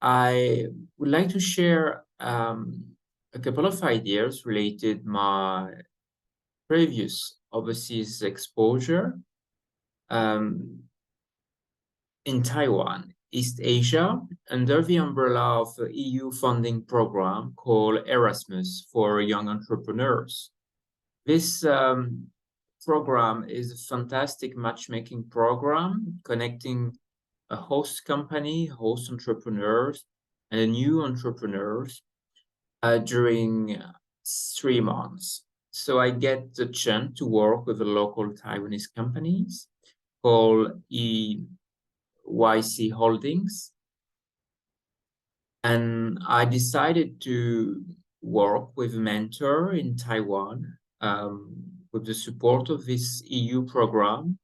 I would like to share a couple of ideas related my previous overseas exposure um, in Taiwan, East Asia, under the umbrella of the EU funding program called Erasmus for young entrepreneurs. This program is a fantastic matchmaking program connecting a host company, host entrepreneurs, and new entrepreneurs during 3 months. So I get the chance to work with the local Taiwanese companies called EYC Holdings. And I decided to work with a mentor in Taiwan with the support of this EU program.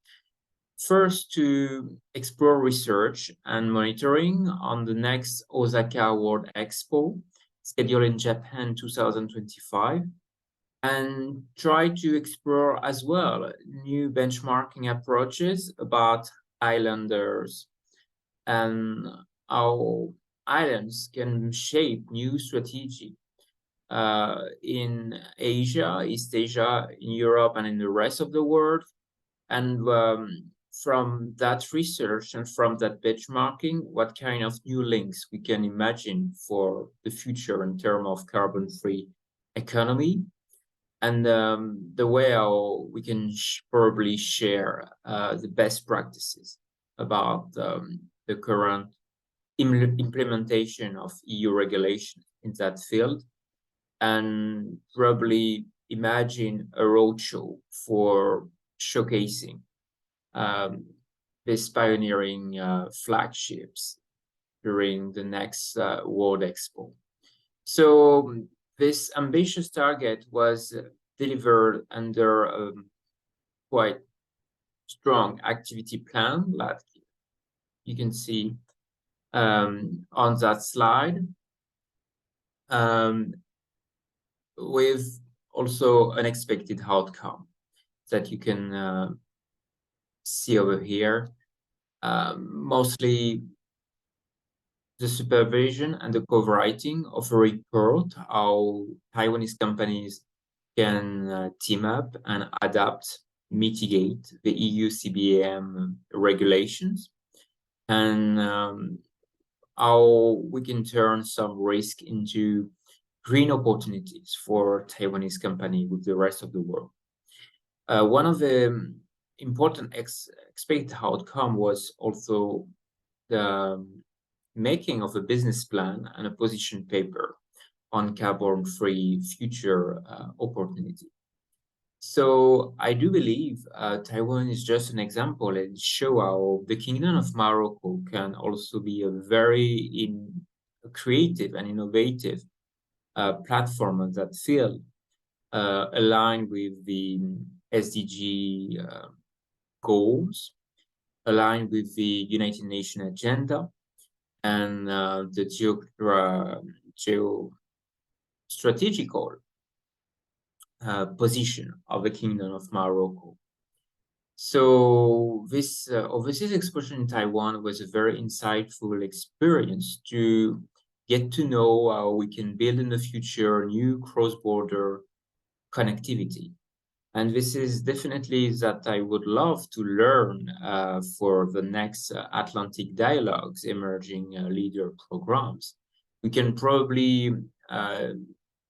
First, to explore research and monitoring on the next Osaka World Expo, scheduled in Japan 2025, and try to explore as well new benchmarking approaches about islanders and how islands can shape new strategy in Asia, East Asia, in Europe, and in the rest of the world. And from that research and from that benchmarking, what kind of new links we can imagine for the future in terms of carbon-free economy, and the way how we can probably share the best practices about the current implementation of EU regulation in that field, and probably imagine a roadshow for showcasing these pioneering flagships during the next World Expo. So this ambitious target was delivered under a quite strong activity plan, like you can see on that slide, with also unexpected outcome that you can see over here. Mostly the supervision and the co-writing of a report, how Taiwanese companies can team up and adapt, mitigate the EU CBAM regulations, and how we can turn some risk into green opportunities for Taiwanese company with the rest of the world. One of the important expected outcome was also the making of a business plan and a position paper on carbon-free future opportunity. So I do believe Taiwan is just an example and show how the Kingdom of Morocco can also be a very creative and innovative platform in that field, aligned with the SDG goals, aligned with the United Nations agenda, and the geostrategical position of the Kingdom of Morocco. So this overseas exposure in Taiwan was a very insightful experience to get to know how we can build in the future new cross-border connectivity. And this is definitely that I would love to learn for the next Atlantic Dialogues emerging leader programs. We can probably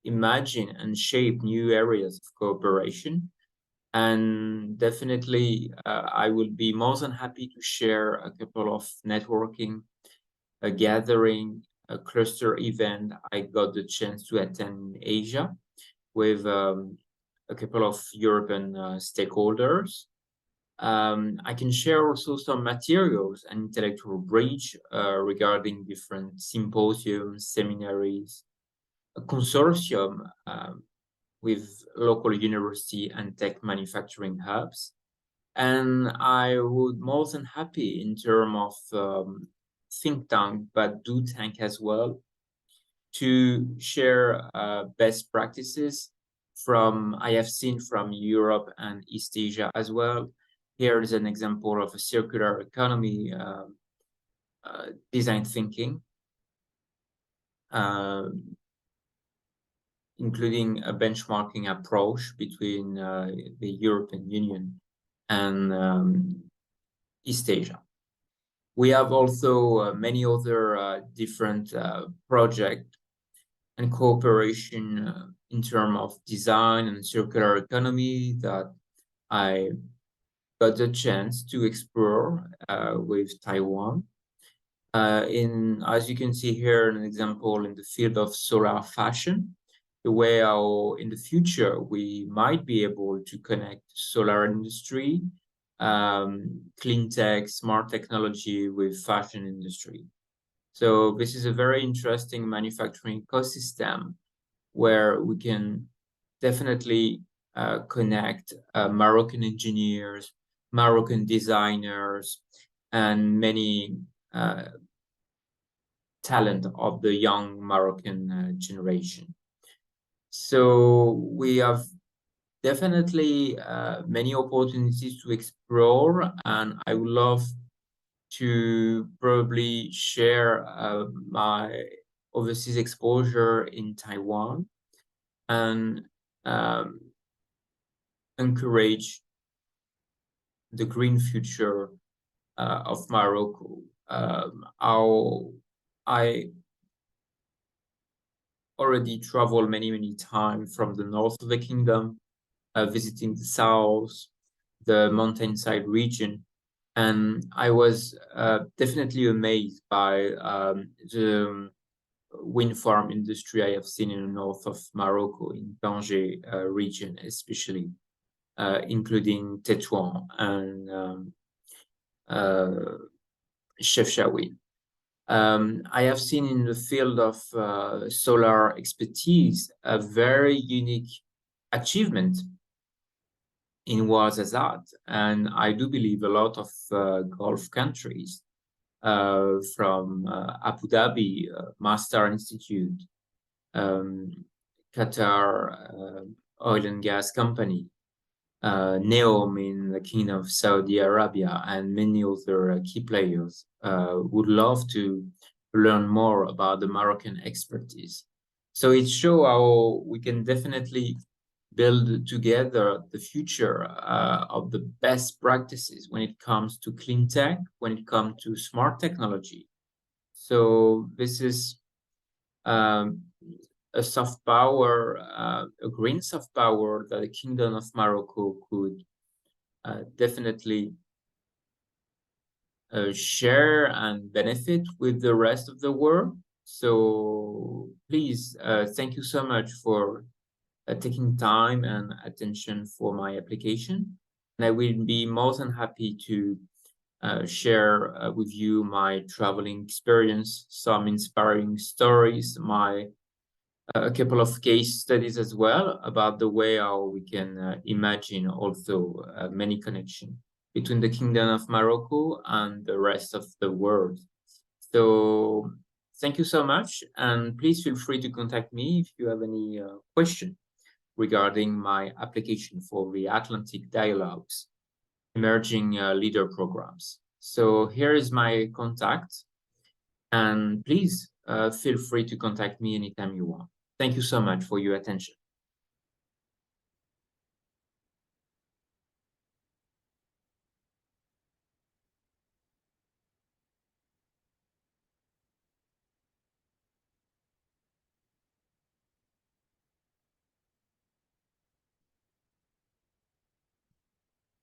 imagine and shape new areas of cooperation. And definitely, I will be more than happy to share a couple of networking, a gathering, a cluster event I got the chance to attend in Asia with a couple of European stakeholders. I can share also some materials and intellectual bridge regarding different symposiums, seminaries, a consortium with local university and tech manufacturing hubs. And I would more than happy in terms of think tank, but do tank as well, to share best practices from I have seen from Europe and East Asia as well. Here is an example of a circular economy design thinking including a benchmarking approach between the European Union and East Asia. We have also many other different projects and cooperation in terms of design and circular economy that I got the chance to explore with Taiwan. As you can see here, an example in the field of solar fashion, the way how in the future we might be able to connect solar industry, clean tech, smart technology with fashion industry. So this is a very interesting manufacturing ecosystem where we can definitely connect Moroccan engineers, Moroccan designers, and many talent of the young Moroccan generation. So we have definitely many opportunities to explore, and I would love to probably share my overseas exposure in Taiwan and encourage the green future of Morocco. How I already traveled many times from the north of the kingdom, visiting the south, the mountainside region, and I was definitely amazed by the wind farm industry I have seen in the north of Morocco, in Tanger region especially, including Tétouan and Chefchaouen. I have seen in the field of solar expertise a very unique achievement in Ouarzazate, and I do believe a lot of Gulf countries, from Abu Dhabi, Masdar Institute, Qatar Oil and Gas Company, NEOM in the Kingdom of Saudi Arabia, and many other key players would love to learn more about the Moroccan expertise. So it shows how we can definitely build together the future of the best practices when it comes to clean tech, when it comes to smart technology. So this is a soft power, a green soft power that the Kingdom of Morocco could definitely share and benefit with the rest of the world. So please, thank you so much for taking time and attention for my application. And I will be more than happy to share with you my traveling experience, some inspiring stories, a couple of case studies as well about the way how we can imagine also many connections between the Kingdom of Morocco and the rest of the world. So thank you so much, and please feel free to contact me if you have any question regarding my application for the Atlantic Dialogues Emerging Leader Programs. So here is my contact, and please feel free to contact me anytime you want. Thank you so much for your attention.